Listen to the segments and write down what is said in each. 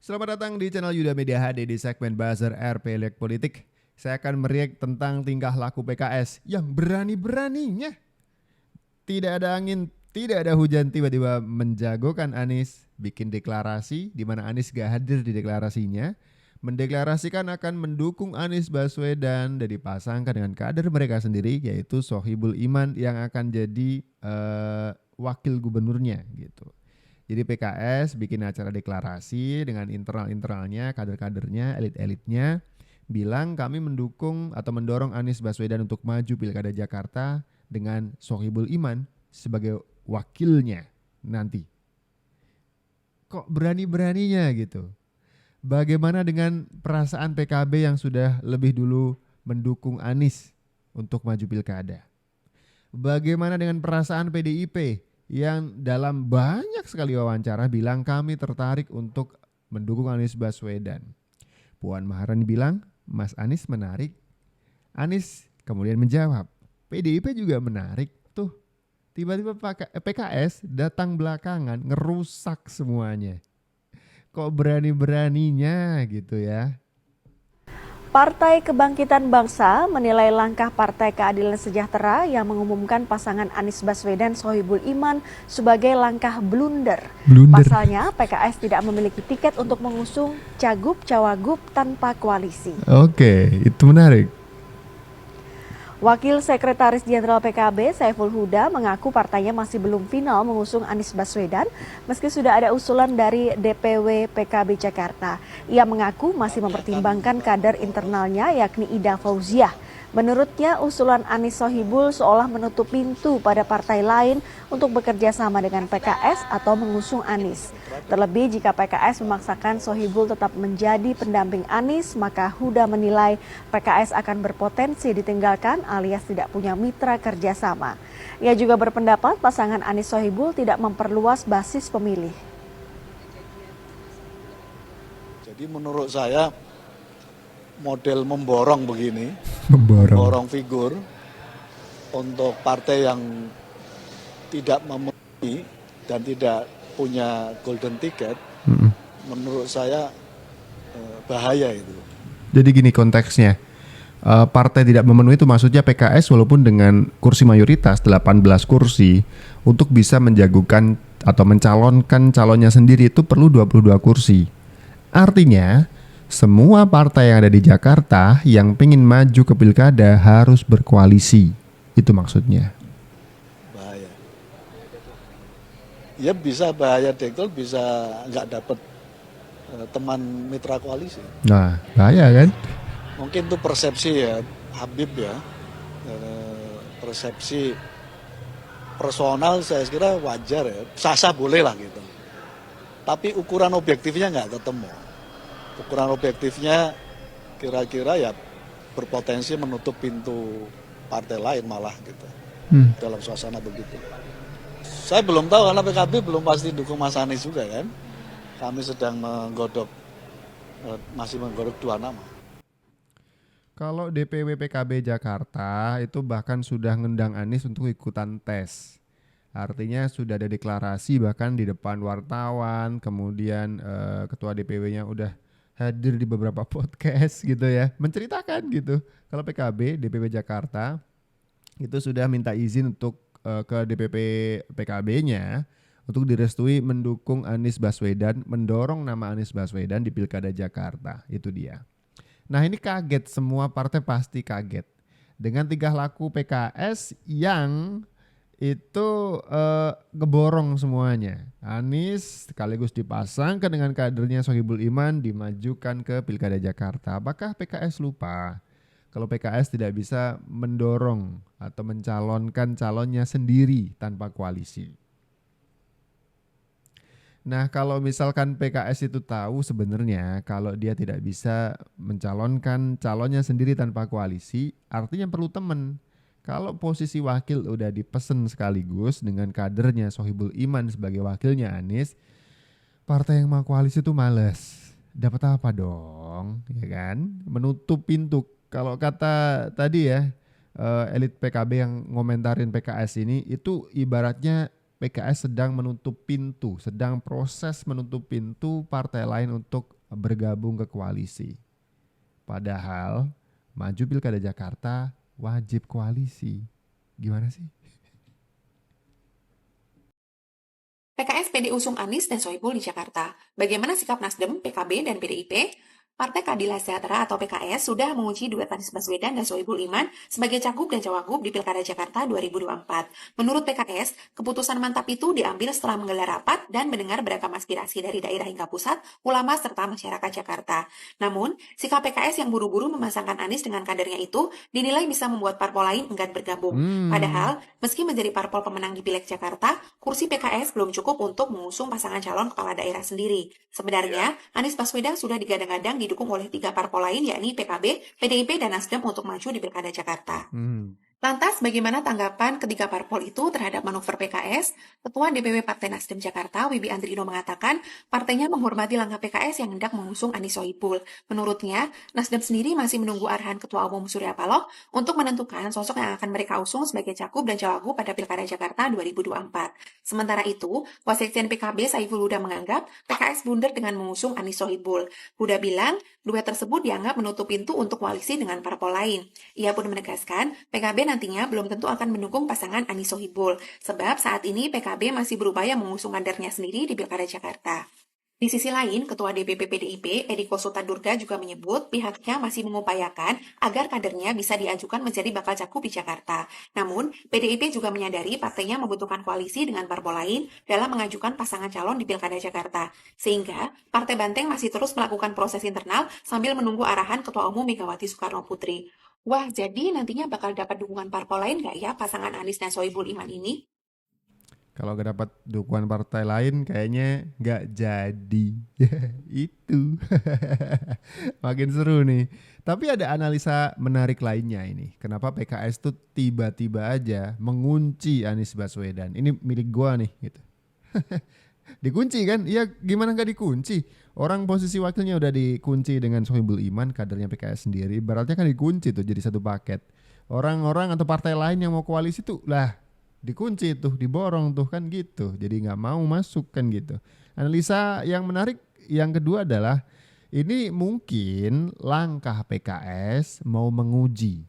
Selamat datang di channel Yuda Media HD di segmen Buzzer RP Liek Politik. Saya akan meriak tentang tingkah laku PKS yang berani-beraninya. Tidak ada angin, tidak ada hujan, tiba-tiba menjagokan Anies, bikin deklarasi di mana Anies gak hadir di deklarasinya, mendeklarasikan akan mendukung Anies Baswedan dan dipasangkan dengan kader mereka sendiri, yaitu Sohibul Iman yang akan jadi wakil gubernurnya gitu. Jadi PKS bikin acara deklarasi dengan internal-internalnya, kader-kadernya, elit-elitnya, bilang kami mendukung atau mendorong Anies Baswedan untuk maju Pilkada Jakarta dengan Sohibul Iman sebagai wakilnya nanti. Kok berani-beraninya gitu? Bagaimana dengan perasaan PKB yang sudah lebih dulu mendukung Anies untuk maju Pilkada? Bagaimana dengan perasaan PDIP yang dalam banyak sekali wawancara bilang kami tertarik untuk mendukung Anies Baswedan? Puan Maharani bilang, Mas Anies menarik. Anies kemudian menjawab, PDIP juga menarik. Tuh, tiba-tiba PKS datang belakangan ngerusak semuanya. Kok berani-beraninya gitu ya? Partai Kebangkitan Bangsa menilai langkah Partai Keadilan Sejahtera yang mengumumkan pasangan Anies Baswedan Sohibul Iman sebagai langkah blunder. Pasalnya PKS tidak memiliki tiket untuk mengusung cagup-cawagup tanpa koalisi. Oke, itu menarik. Wakil Sekretaris Jenderal PKB Saiful Huda mengaku partainya masih belum final mengusung Anies Baswedan meski sudah ada usulan dari DPW PKB Jakarta. Ia mengaku masih mempertimbangkan kader internalnya yakni Ida Fauziah. Menurutnya usulan Anies Sohibul seolah menutup pintu pada partai lain untuk bekerja sama dengan PKS atau mengusung Anies. Terlebih jika PKS memaksakan Sohibul tetap menjadi pendamping Anies, maka Huda menilai PKS akan berpotensi ditinggalkan alias tidak punya mitra kerjasama. Ia juga berpendapat pasangan Anies Sohibul tidak memperluas basis pemilih. Jadi menurut saya model memborong begini, memborong figur untuk partai yang tidak memenuhi dan tidak punya golden ticket, menurut saya bahaya itu. Jadi gini konteksnya, partai tidak memenuhi itu maksudnya PKS walaupun dengan kursi mayoritas 18 kursi untuk bisa menjagokan atau mencalonkan calonnya sendiri itu perlu 22 kursi. Artinya semua partai yang ada di Jakarta yang pengen maju ke pilkada harus berkoalisi. Itu maksudnya. Bahaya. Ya bisa bahaya dekol, bisa nggak dapat teman mitra koalisi. Nah, bahaya kan? Mungkin itu persepsi ya Habib ya. Persepsi personal saya kira wajar ya. Sah-sah boleh lah gitu. Tapi ukuran objektifnya nggak ketemu. Ukuran objektifnya kira-kira ya berpotensi menutup pintu partai lain malah gitu dalam suasana begitu. Saya belum tahu karena PKB belum pasti dukung Mas Anies juga kan. Kami sedang masih menggodok dua nama. Kalau DPW PKB Jakarta itu bahkan sudah ngundang Anies untuk ikutan tes. Artinya sudah ada deklarasi bahkan di depan wartawan, kemudian ketua DPW-nya udah hadir di beberapa podcast gitu ya, menceritakan gitu. Kalau PKB, DPW Jakarta itu sudah minta izin untuk ke DPP PKB-nya untuk direstui mendukung Anies Baswedan, mendorong nama Anies Baswedan di Pilkada Jakarta. Itu dia. Nah ini kaget, semua partai pasti kaget dengan tingkah laku PKS yang itu ngeborong semuanya. Anies sekaligus dipasangkan dengan kadernya Sohibul Iman dimajukan ke Pilkada Jakarta. Apakah PKS lupa kalau PKS tidak bisa mendorong atau mencalonkan calonnya sendiri tanpa koalisi? Nah kalau misalkan PKS itu tahu sebenarnya kalau dia tidak bisa mencalonkan calonnya sendiri tanpa koalisi, artinya perlu teman. Kalau posisi wakil udah dipesen sekaligus dengan kadernya Sohibul Iman sebagai wakilnya Anies, partai yang mau koalisi itu males. Dapat apa dong, ya kan? Menutup pintu. Kalau kata tadi ya, elit PKB yang ngomentarin PKS ini itu ibaratnya PKS sedang sedang proses menutup pintu partai lain untuk bergabung ke koalisi. Padahal maju Pilkada Jakarta wajib koalisi. Gimana sih? PKS PD usung Anies dan Sohibul di Jakarta. Bagaimana sikap Nasdem, PKB, dan PDIP? Partai Keadilan Sejahtera atau PKS sudah menguji duet Anies Baswedan dan Sohibul Iman sebagai cagup dan cawagup di Pilkada Jakarta 2024. Menurut PKS, keputusan mantap itu diambil setelah menggelar rapat dan mendengar beragam aspirasi dari daerah hingga pusat, ulama, serta masyarakat Jakarta. Namun, sikap PKS yang buru-buru memasangkan Anies dengan kadernya itu dinilai bisa membuat parpol lain enggan bergabung. Padahal, meski menjadi parpol pemenang di Pileg Jakarta, kursi PKS belum cukup untuk mengusung pasangan calon kepala daerah sendiri. Sebenarnya, Anies Baswedan sudah digadang-gadang didukung oleh 3 parpol lain yakni PKB, PDIP, dan Nasdem untuk maju di Pilkada Jakarta. Lantas, bagaimana tanggapan ketiga parpol itu terhadap manuver PKS? Ketua DPW Partai Nasdem Jakarta, Wibi Andrino, mengatakan partainya menghormati langkah PKS yang hendak mengusung Anies Sohibul. Menurutnya, Nasdem sendiri masih menunggu arahan Ketua Umum Surya Paloh untuk menentukan sosok yang akan mereka usung sebagai cagup dan cawagup pada Pilkada Jakarta 2024. Sementara itu, Wasekjen PKB Saiful Huda menganggap PKS blunder dengan mengusung Anies Sohibul. Huda bilang, duet tersebut dianggap menutup pintu untuk koalisi dengan parpol lain. Ia pun menegaskan, PKB nantinya belum tentu akan mendukung pasangan Anies Sohibul, sebab saat ini PKB masih berupaya mengusung kadernya sendiri di Pilkada Jakarta. Di sisi lain, Ketua DPP PDIP, Eriko Sutardurga, juga menyebut pihaknya masih mengupayakan agar kadernya bisa diajukan menjadi bakal cagup di Jakarta. Namun, PDIP juga menyadari partainya membutuhkan koalisi dengan parpol lain dalam mengajukan pasangan calon di Pilkada Jakarta. Sehingga, Partai Banteng masih terus melakukan proses internal sambil menunggu arahan Ketua Umum Megawati Soekarno Putri. Wah, jadi nantinya bakal dapat dukungan parpol lain nggak ya pasangan Anies dan Sohibul Iman ini? Kalau gak dapat dukungan partai lain kayaknya gak jadi. Itu. Makin seru nih. Tapi ada analisa menarik lainnya ini. Kenapa PKS tuh tiba-tiba aja mengunci Anies Baswedan. Ini milik gua nih gitu. Dikunci kan? Iya, gimana gak dikunci? Orang posisi wakilnya udah dikunci dengan Sohibul Iman, kadernya PKS sendiri. Ibaratnya kan dikunci tuh jadi satu paket. Orang-orang atau partai lain yang mau koalisi tuh lah dikunci tuh, diborong tuh kan gitu. Jadi nggak mau masuk kan gitu. Analisa yang menarik yang kedua adalah ini mungkin langkah PKS mau menguji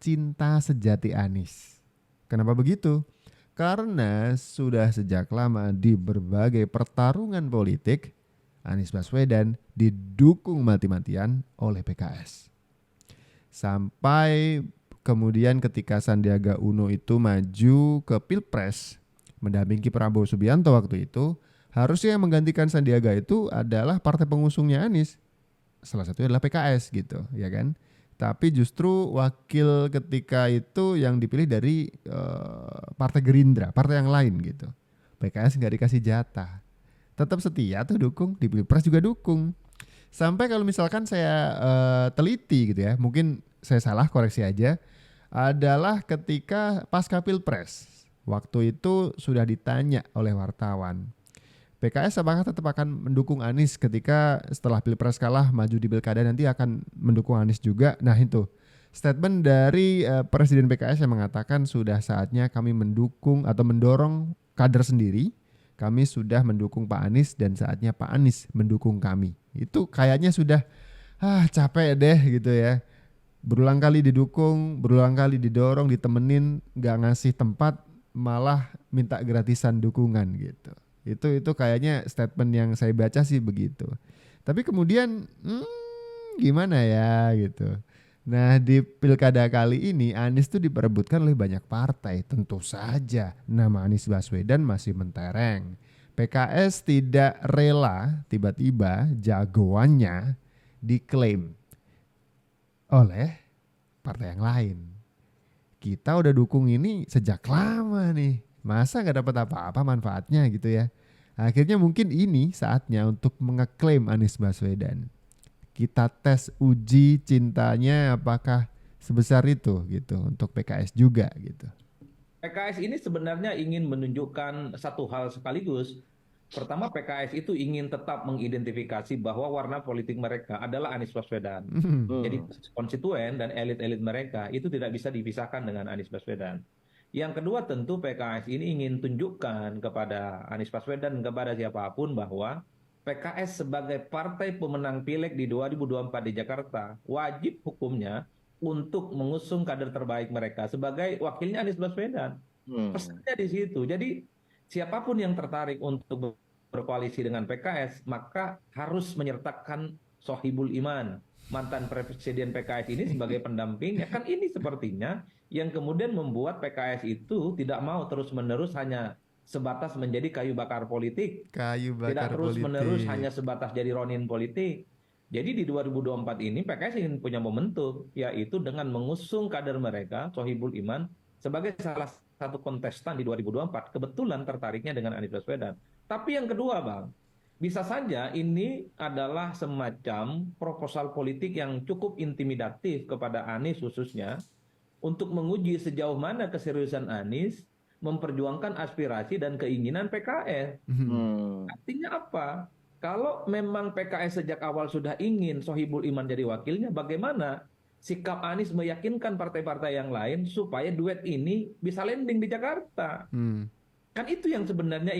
cinta sejati Anies. Kenapa begitu? Karena sudah sejak lama di berbagai pertarungan politik Anies Baswedan didukung mati-matian oleh PKS. Sampai kemudian ketika Sandiaga Uno itu maju ke Pilpres mendampingi Prabowo Subianto waktu itu, harusnya yang menggantikan Sandiaga itu adalah partai pengusungnya Anies. Salah satunya adalah PKS gitu, ya kan? Tapi justru wakil ketika itu yang dipilih dari partai Gerindra, partai yang lain gitu. PKS nggak dikasih jatah. Tetap setia tuh dukung, di Pilpres juga dukung. Sampai kalau misalkan saya teliti gitu ya, mungkin saya salah, koreksi aja, adalah ketika pasca Pilpres. Waktu itu sudah ditanya oleh wartawan, PKS apakah tetap akan mendukung Anies ketika setelah Pilpres kalah maju di Pilkada nanti akan mendukung Anies juga. Nah itu statement dari Presiden PKS yang mengatakan sudah saatnya kami mendukung atau mendorong kader sendiri. Kami sudah mendukung Pak Anies dan saatnya Pak Anies mendukung kami. Itu kayaknya sudah capek deh gitu ya. Berulang kali didukung, berulang kali didorong, ditemenin, gak ngasih tempat, malah minta gratisan dukungan gitu. Itu kayaknya statement yang saya baca sih begitu. Tapi kemudian gimana ya gitu. Nah di pilkada kali ini Anies tuh diperebutkan oleh banyak partai. Tentu saja nama Anies Baswedan masih mentereng. PKS tidak rela tiba-tiba jagoannya diklaim oleh partai yang lain. Kita udah dukung ini sejak lama nih. Masa gak dapat apa-apa manfaatnya gitu ya. Akhirnya mungkin ini saatnya untuk mengeklaim Anies Baswedan. Kita tes uji cintanya apakah sebesar itu gitu untuk PKS juga gitu. PKS ini sebenarnya ingin menunjukkan satu hal sekaligus. Pertama, PKS itu ingin tetap mengidentifikasi bahwa warna politik mereka adalah Anies Baswedan. Jadi konstituen dan elit-elit mereka itu tidak bisa dipisahkan dengan Anies Baswedan. Yang kedua tentu PKS ini ingin tunjukkan kepada Anies Baswedan, kepada siapapun bahwa PKS sebagai partai pemenang pileg di 2024 di Jakarta wajib hukumnya untuk mengusung kader terbaik mereka sebagai wakilnya Anies Baswedan. Pesannya di situ. Jadi siapapun yang tertarik untuk berkoalisi dengan PKS maka harus menyertakan Sohibul Iman, mantan presiden PKS ini sebagai pendampingnya. Kan ini sepertinya yang kemudian membuat PKS itu tidak mau terus-menerus hanya sebatas menjadi kayu bakar politik. Kayu Tidak bakar terus-menerus politik. hanya sebatas jadi ronin politik. Jadi di 2024 ini PKS ingin punya momentum, yaitu dengan mengusung kader mereka, Sohibul Iman, sebagai salah satu kontestan di 2024. Kebetulan tertariknya dengan Anies Baswedan. Tapi yang kedua Bang, bisa saja ini adalah semacam proposal politik yang cukup intimidatif kepada Anies khususnya, untuk menguji sejauh mana keseriusan Anies memperjuangkan aspirasi dan keinginan PKS. Artinya apa? Kalau memang PKS sejak awal sudah ingin Sohibul Iman jadi wakilnya, bagaimana sikap Anies meyakinkan partai-partai yang lain supaya duet ini bisa landing di Jakarta? Kan itu yang sebenarnya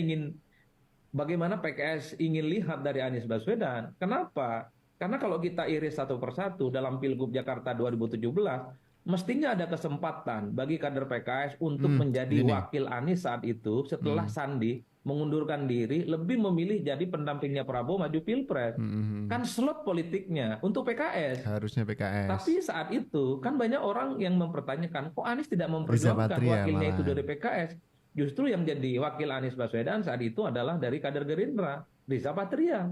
bagaimana PKS ingin lihat dari Anies Baswedan. Kenapa? Karena kalau kita iris satu persatu dalam Pilgub Jakarta 2017, mestinya ada kesempatan bagi kader PKS untuk menjadi ini. wakil Anies saat itu setelah Sandi mengundurkan diri, lebih memilih jadi pendampingnya Prabowo maju Pilpres. Kan slot politiknya untuk PKS. Harusnya PKS. Tapi saat itu kan banyak orang yang mempertanyakan, kok Anies tidak Riza memperjuangkan Patria wakilnya itu malahan. dari PKS. Justru yang jadi wakil Anies Baswedan saat itu adalah dari kader Gerindra, Riza Patria.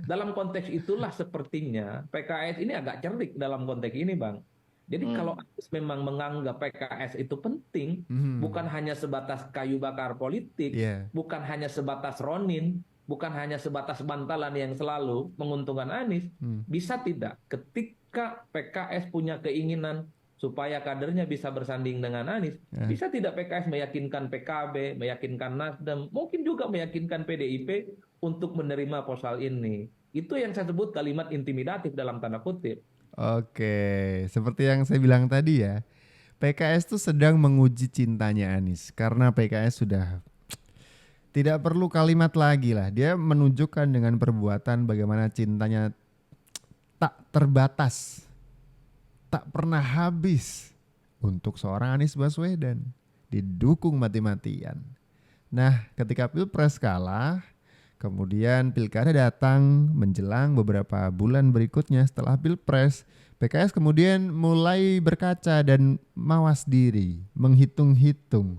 Dalam konteks itulah sepertinya PKS ini agak cerdik dalam konteks ini Bang. Jadi kalau Anies memang menganggap PKS itu penting, bukan hanya sebatas kayu bakar politik, Iya. bukan hanya sebatas ronin, bukan hanya sebatas bantalan yang selalu menguntungkan Anies, bisa tidak ketika PKS punya keinginan supaya kadernya bisa bersanding dengan Anies, bisa tidak PKS meyakinkan PKB, meyakinkan Nasdem, mungkin juga meyakinkan PDIP untuk menerima proposal ini. Itu yang saya sebut kalimat intimidatif dalam tanda kutip. Oke, seperti yang saya bilang tadi ya, PKS tuh sedang menguji cintanya Anies karena PKS sudah tidak perlu kalimat lagi lah. Dia menunjukkan dengan perbuatan bagaimana cintanya tak terbatas, tak pernah habis untuk seorang Anies Baswedan, didukung mati-matian. Nah, ketika Pilpres kalah, kemudian pilkada datang menjelang beberapa bulan berikutnya setelah Pilpres, PKS kemudian mulai berkaca dan mawas diri, menghitung-hitung.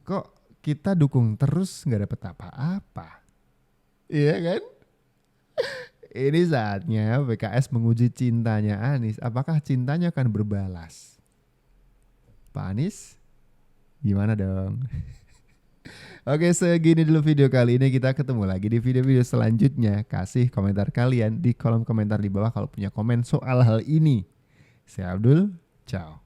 Kok kita dukung terus gak dapet apa-apa? Iya kan? Ini saatnya PKS menguji cintanya Anies. Apakah cintanya akan berbalas? Pak Anies, gimana dong? Oke, segini dulu video kali ini. Kita ketemu lagi di video-video selanjutnya. Kasih komentar kalian di kolom komentar di bawah kalau punya komen soal hal ini. Saya Abdul, ciao.